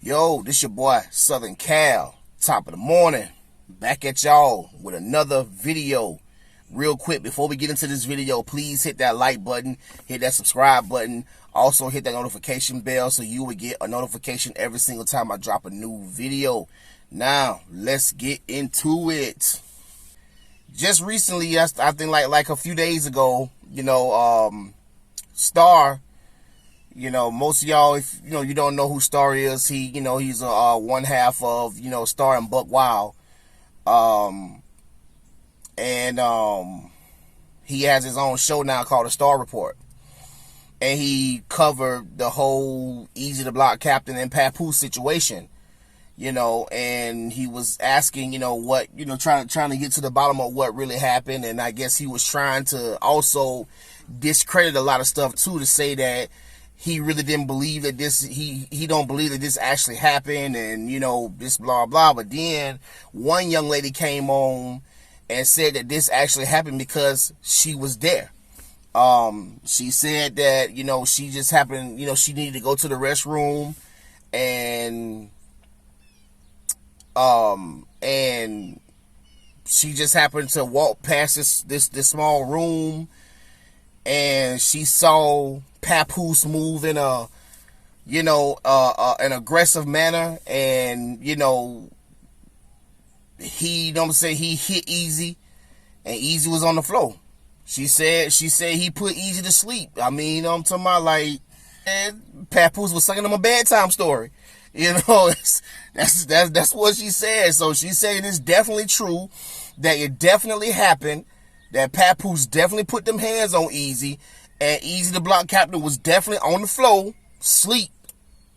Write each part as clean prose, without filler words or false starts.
Yo, this your boy Southern Cal, top of the morning, back at y'all with another video. Real quick, before we get into this video, please hit that like button, hit that subscribe button, also hit that notification bell so you will get a notification every single time I drop a new video. Now, let's get into it. Just recently, I think like a few days ago, Star, most of y'all, if you don't know who Star is, he's one half of Star and Buck Wild, and he has his own show now called The Star Report, and he covered the whole Eazy Da Block Captain and Papoose situation, and he was asking, trying to get to the bottom of what really happened, and I guess he was trying to also discredit a lot of stuff too, to say that he really didn't believe that this, he don't believe that this actually happened, and this blah blah. But then one young lady came on and said that this actually happened because she was there. She said that she just happened, she needed to go to the restroom, and she just happened to walk past this small room, and she saw Papoose move in an aggressive manner, and he he hit Eazy, and Eazy was on the floor. She said he put Eazy to sleep. I mean, I'm talking about, like, Papoose was singing him a bedtime story. That's what she said. So she said it's definitely true, that it definitely happened, that Papoose definitely put them hands on Eazy, and Eazy Da Block Captain was definitely on the floor, sleep.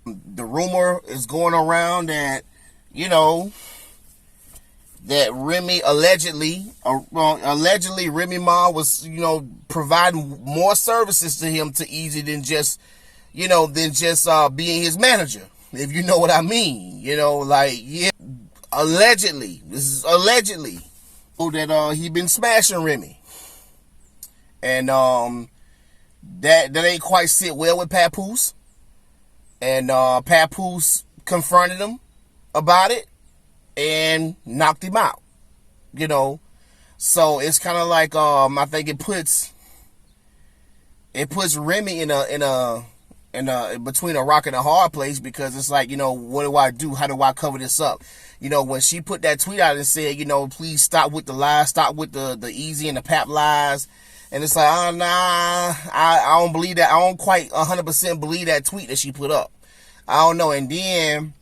The rumor is going around that, that Remy allegedly Remy Ma was, providing more services to him, to Eazy, than just being his manager, if you know what I mean. Allegedly, this is allegedly, that he been smashing Remy, and that ain't quite sit well with Papoose, and Papoose confronted him about it and knocked him out. So it's kind of like, I think it puts Remy in a between a rock and a hard place, because it's like, what do I do? How do I cover this up? When she put that tweet out and said, please stop with the lies, stop with the Eazy and the Pap lies, and it's like, oh, nah, I don't believe that. I don't quite 100% believe that tweet that she put up. I don't know. And then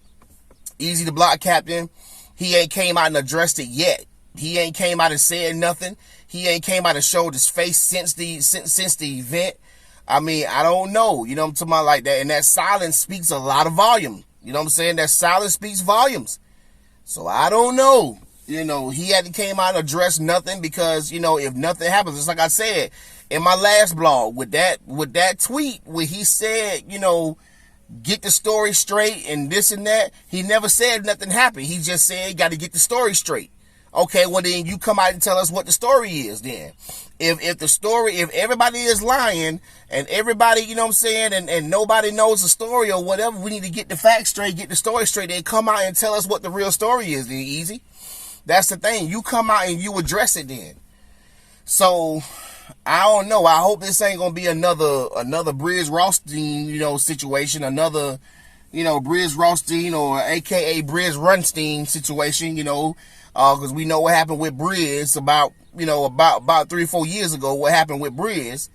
Eazy Da Block Captain, he ain't came out and addressed it yet. He ain't came out and said nothing. He ain't came out and showed his face since the event. I mean, I don't know. I'm talking about, like that. And that silence speaks a lot of volume. That silence speaks volumes. So I don't know. He hadn't came out and addressed nothing, because, if nothing happens, it's like I said in my last blog with that tweet where he said, get the story straight and this and that. He never said nothing happened. He just said, got to get the story straight. Okay, well then you come out and tell us what the story is then. If everybody is lying, and everybody, and nobody knows the story or whatever, we need to get the facts straight, get the story straight, and come out and tell us what the real story is then, Eazy. That's the thing. You come out and you address it then. So I don't know. I hope this ain't gonna be another Briz Rothstein, situation, another, Briz Rothstein, or AKA Briz Runstein situation, because we know what happened with Briz about 3-4 years ago. What happened with Briz,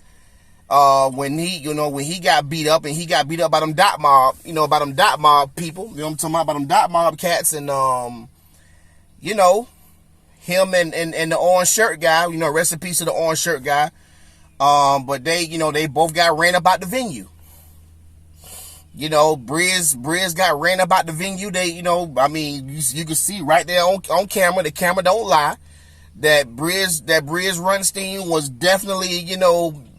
when he got beat up, and he got beat up by them dot mob, by them dot mob people. I'm talking about them dot mob cats, and him and the orange shirt guy, rest in peace to the orange shirt guy. But they both got ran up out the venue. Briz got ran up out the venue. They, I mean, you can see right there on camera, the camera don't lie, that Briz Runstein was definitely,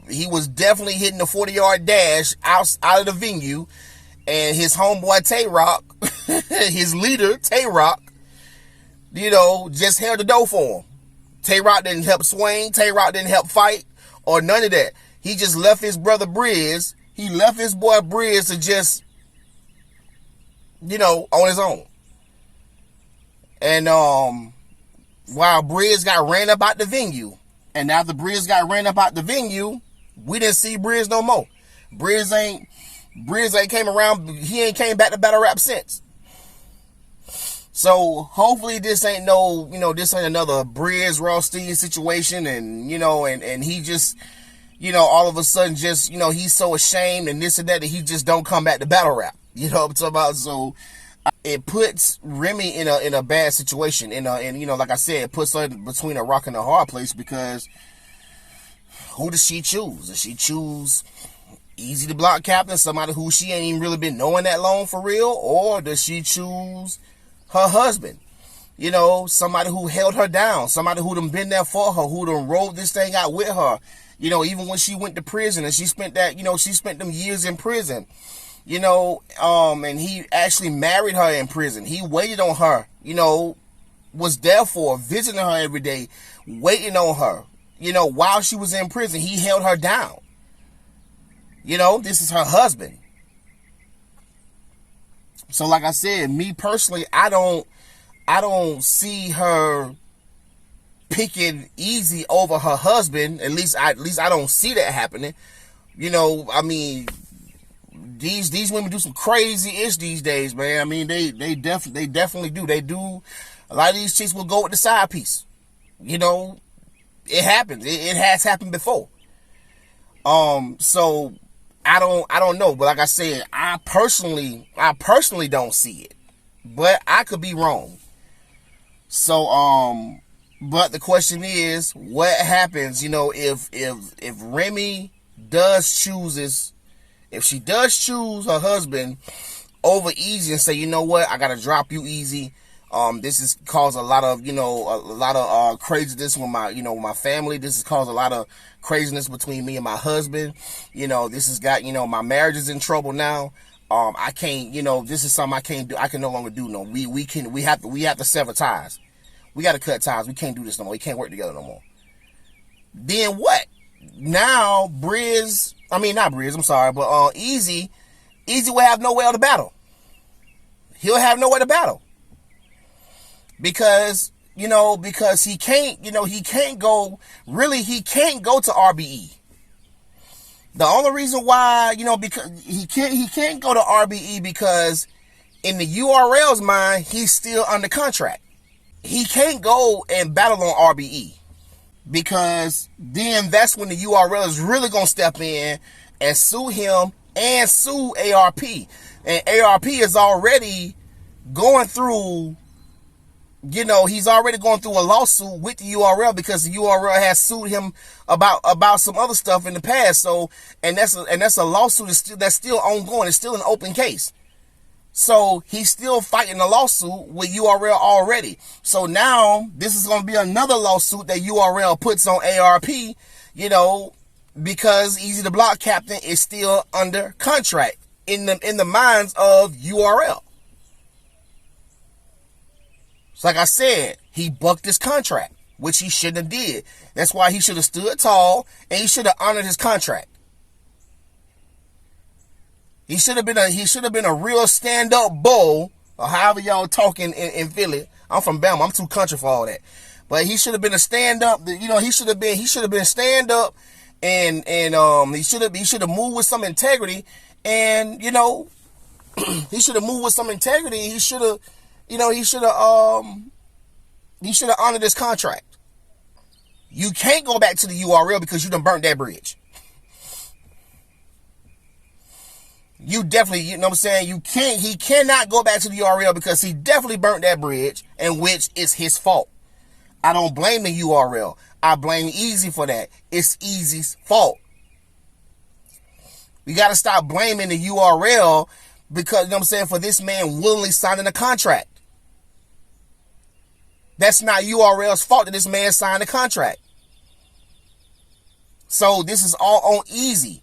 he was definitely hitting the 40-yard dash out of the venue, and his homeboy Tay Rock, his leader Tay Rock, just held the door for him. Tay Rock didn't help swing. Tay Rock didn't help fight or none of that. He just left his brother Briz. He left his boy Briz to just on his own. And while Briz got ran up out the venue, and after Briz got ran up out the venue, we didn't see Briz no more. Briz ain't came around. He ain't came back to battle rap since. So hopefully this ain't this ain't another Briz Rothstein situation, and and he just all of a sudden just he's so ashamed and this and that he just don't come back to battle rap. You know what I'm talking about? So it puts Remy in a bad situation, and like I said, it puts her between a rock and a hard place, because who does she choose? Does she choose Eazy Da Block Captain, somebody who she ain't even really been knowing that long for real, or does she choose her husband? Somebody who held her down, somebody who done been there for her, who done rolled this thing out with her. Even when she went to prison and she spent them years in prison. And he actually married her in prison. He waited on her, was there for her, visiting her every day, waiting on her, while she was in prison. He held her down. This is her husband. So like I said, me personally, I don't see her picking Eazy over her husband. At least I don't see that happening. I mean, these women do some crazy ish these days, man. I mean, they definitely do. They do. A lot of these chicks will go with the side piece. It happens. It has happened before. So I don't know, but like I said, I personally don't see it, but I could be wrong. So but the question is, what happens, if Remy if she does choose her husband over Eazy and say, you know what, I gotta drop you, Eazy. This has caused a lot of craziness with my family. This has caused a lot of craziness between me and my husband. This has got, my marriage is in trouble now. I can't, this is something I can't do. I can no longer do. No, we have to sever ties. We got to cut ties. We can't do this no more. We can't work together no more. Then what? Now not Briz, I'm sorry, but Eazy will have nowhere to battle. He'll have nowhere to battle. Because he can't go to RBE. The only reason why, because he can't go to RBE because in the URL's mind, he's still under contract. He can't go and battle on RBE, because then that's when the URL is really going to step in and sue him and sue ARP. And ARP is already going through, he's already going through a lawsuit with the URL, because the URL has sued him about some other stuff in the past. So, and that's a lawsuit that's still ongoing. It's still an open case. So he's still fighting a lawsuit with URL already. So now this is going to be another lawsuit that URL puts on ARP, because Eazy Da Block Captain is still under contract in the minds of URL. So like I said, he bucked his contract, which he shouldn't have did. That's why he should have stood tall and he should have honored his contract. He should have been a real stand-up bull, or however y'all talking in Philly. I'm from Bama. I'm too country for all that. But he should have been a stand-up. He should have been stand-up, and he should have moved with some integrity, and he should have moved with some integrity. He should have honored his contract. You can't go back to the URL because you done burnt that bridge. You definitely, what I'm saying? He cannot go back to the URL because he definitely burnt that bridge, and which is his fault. I don't blame the URL. I blame Eazy for that. It's Eazy's fault. We got to stop blaming the URL because, for this man willingly signing a contract. That's not URL's fault that this man signed a contract. So this is all on Eazy.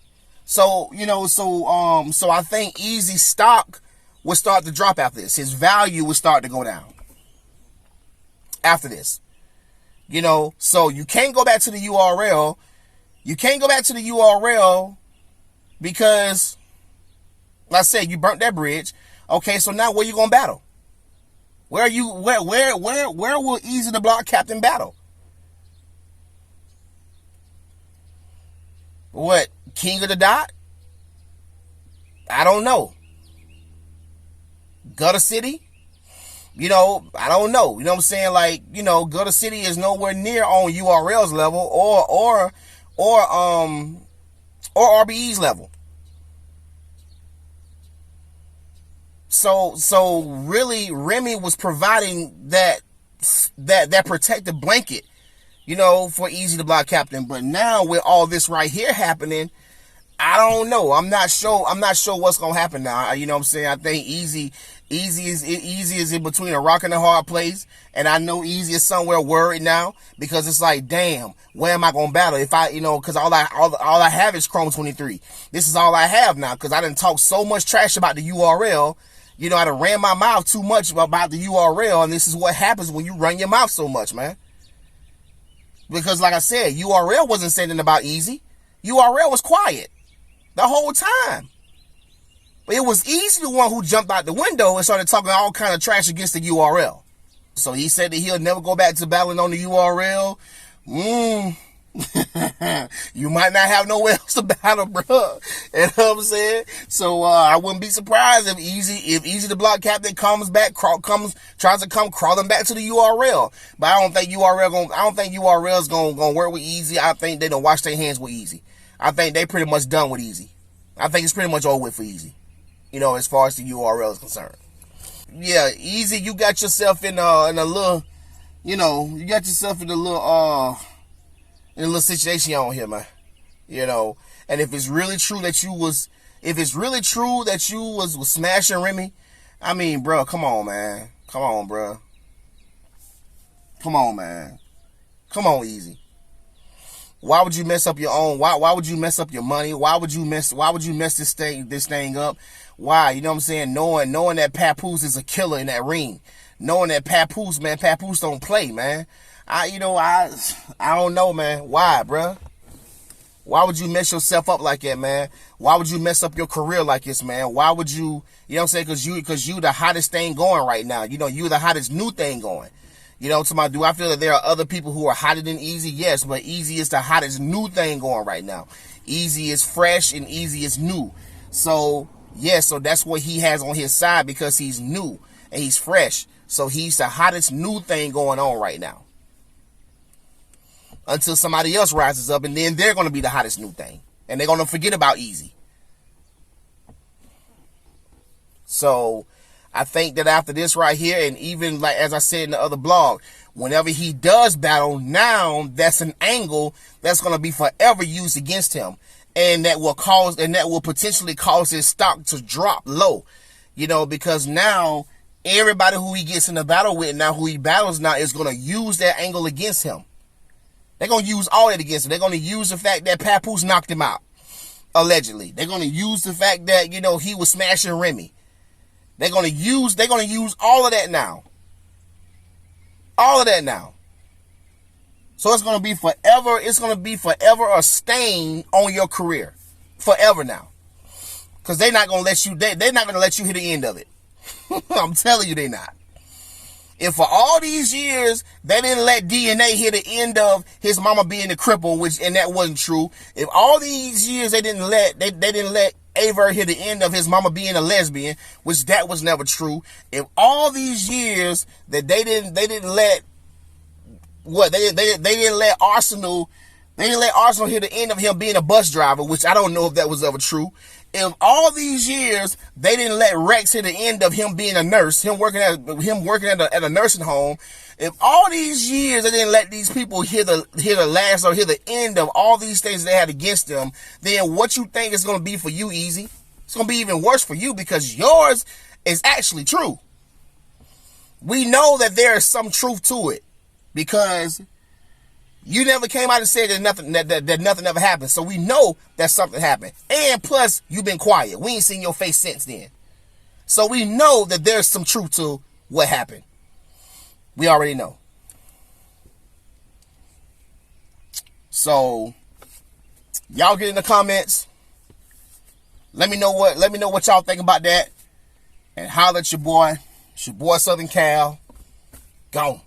So, so I think Eazy's stock will start to drop after this. His value will start to go down after this. So you can't go back to the URL. You can't go back to the URL because, like I said, you burnt that bridge. Okay, so now where you gonna battle? Where are you? Where will Eazy Da Block Captain battle? What, King of the Dot? I don't know. Gutter City? You know, I don't know. You know what I'm saying? Like, you know, Gutter City is nowhere near on URL's level or RBE's level. So really, Remy was providing that protective blanket, you know, for Eazy Da Block Captain. But now with all this right here happening, I don't know. I'm not sure what's gonna happen now. You know what I'm saying? I think Eazy is in between a rock and a hard place, and I know Eazy is somewhere worried now because it's like, damn, where am I gonna battle if I, you know, because all I have is Chrome 23. This is all I have now because I done talked so much trash about the URL. You know, I done ran my mouth too much about the URL, and this is what happens when you run your mouth so much, man. Because like I said, URL wasn't saying anything about Eazy. URL was quiet the whole time. But it was Eazy the one who jumped out the window and started talking all kind of trash against the URL. So he said that he'll never go back to battling on the URL. You might not have nowhere else to battle, bro. You know what I'm saying? So I wouldn't be surprised if Eazy Da Block Captain tries to come crawling back to the URL. But I don't think URL is gonna work with Eazy. I think they don't wash their hands with Eazy. I think they pretty much done with Eazy. I think it's pretty much over with for Eazy. You know, as far as the URL is concerned. Yeah, Eazy, you got yourself in a little, you know, in a little situation on here, man. You know, and if it's really true that you was smashing Remy, I mean, bro, come on, man. Come on, bro. Come on, man. Come on, Eazy. Why would you mess up your own? Why would you mess up your money? Why would you mess this thing up? Why? You know what I'm saying? Knowing that Papoose is a killer in that ring. Knowing that Papoose don't play, man. I don't know, man. Why, bruh? Why would you mess yourself up like that, man? Why would you mess up your career like this, man? Why would you, you know what I'm saying? Because you the hottest thing going right now. You know, you the hottest new thing going. You know, do I feel that there are other people who are hotter than Eazy? Yes, but Eazy is the hottest new thing going right now. Eazy is fresh and Eazy is new. So, yeah, so that's what he has on his side because he's new and he's fresh. So he's the hottest new thing going on right now. Until somebody else rises up and then they're going to be the hottest new thing. And they're going to forget about Eazy. So I think that after this right here, and even like as I said in the other blog, whenever he does battle, now that's an angle that's going to be forever used against him. And that will potentially cause his stock to drop low. You know, because now everybody who he gets in a battle with now, who he battles now, is going to use that angle against him. They're going to use all that against him. They're going to use the fact that Papoose knocked him out, allegedly. They're going to use the fact that, you know, he was smashing Remy. They're going to use all of that now. All of that now. So it's going to be forever a stain on your career. Forever now. Because they're not going to let you, they're not going to let you hit the end of it. I'm telling you they're not. If for all these years they didn't let DNA hit the end of his mama being a cripple, and that wasn't true. If all these years they didn't let Aver hit the end of his mama being a lesbian, which that was never true. If all these years that they didn't let Arsenal hit the end of him being a bus driver, which I don't know if that was ever true. If all these years they didn't let Rex hit the end of him being a nurse, him working at a nursing home, if all these years they didn't let these people hear the last or hear the end of all these things they had against them, then what you think is going to be for you, Eazy? It's going to be even worse for you because yours is actually true. We know that there is some truth to it because you never came out and said that nothing ever happened. So we know that something happened. And plus, you've been quiet. We ain't seen your face since then. So we know that there's some truth to what happened. We already know. So y'all get in the comments. Let me know what y'all think about that. and holler at your boy. It's your boy Southern Cal. Gone.